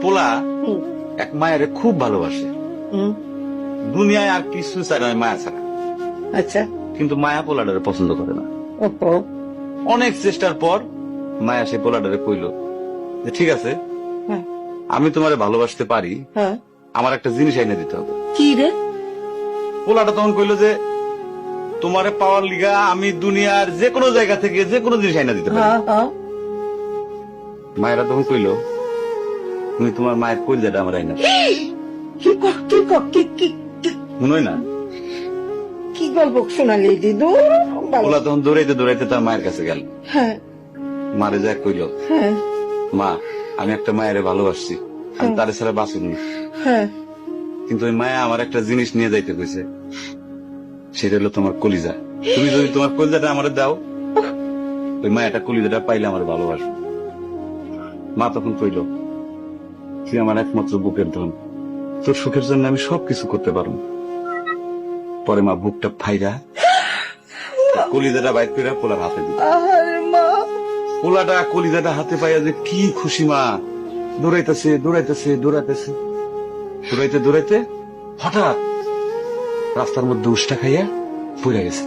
পোলা এক মায়ের খুব ভালোবাসে, দুনিয়ায় আর কিছু চায় না মায়া ছাড়া। আচ্ছা। কিন্তু মায়া পোলাডারে পছন্দ করে না। ওহো। অনেক চেষ্টার পর মায়া সে পোলাডারে কইল যে ঠিক আছে, হ্যাঁ। আমি তোমারে ভালোবাসতে পারি, হ্যাঁ। আমার একটা জিনিস এনে দিতে হবে। কি রে? পোলাটা তখন কইল যে তোমারে পাওয়ার লিগা আমি দুনিয়ার যে কোনো জায়গা থেকে যে কোনো জিনিস এনে দিতে পারি। হ্যাঁ হ্যাঁ। মায়েরা তখন কইল তুমি তোমার মায়ের কইলজাটা আমার আইনা কি কর কি কর কি কি শুনোই না। কি গল্প শোনালি দিদু? পোলা তখন দৌড়াইতে দৌড়াইতে তার মায়ের কাছে গেল, হ্যাঁ মারে যা কইল হ্যাঁ মা আমি একটা মায়ের ভালোবাসছি, আমি তার ছাড়া বাঁচুন না, হ্যাঁ। কিন্তু ওই মায়া আমার একটা জিনিস নিয়ে যাইতে কইছে, সেটা হলো তোমার কলিজা। তুমি যদি তোমার কলিজাটা আমারে দাও, ওই মায়াটা কলিজাটা পাইলে আমার ভালোবাসবে। মা তখন কইল তুই আমার একমাত্র বুকের ধন, তোর সুখের জন্য আমি সবকিছু করতে পারবো। পরে মা বুকটা ফাইরা কলিজাটা বাইর করে পোলার হাতে দিল। আরে মা। পোলাটা কলিজাটা হাতে পাইয়া যে কি খুশি, মা দৌড়াইতেছে দৌড়াইতেছে দৌড়াইতেছে দৌড়াইতে দৌড়াইতে হঠাৎ রাস্তার মধ্যে উষ্টা খাইয়া পড়ে গেছে।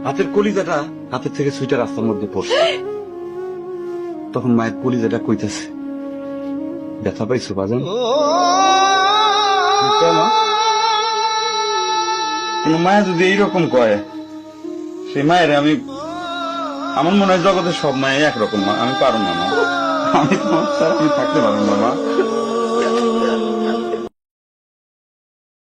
হাতের কলিজাটা হাতের থেকে সুইটা রাস্তার মধ্যে পড়ছে। তখন মায়ের কলিজাটা কইতাছে ব্যথা পাইছো বাজান? কোন মায়া যদি এইরকম কয়, সেই মায়ের আমি, আমার মনে হয় জগতের সব মায়ে একরকম। মা আমি পারো না, মা আমি তোমার ছাড়া আমি থাকতে পারবো না মা।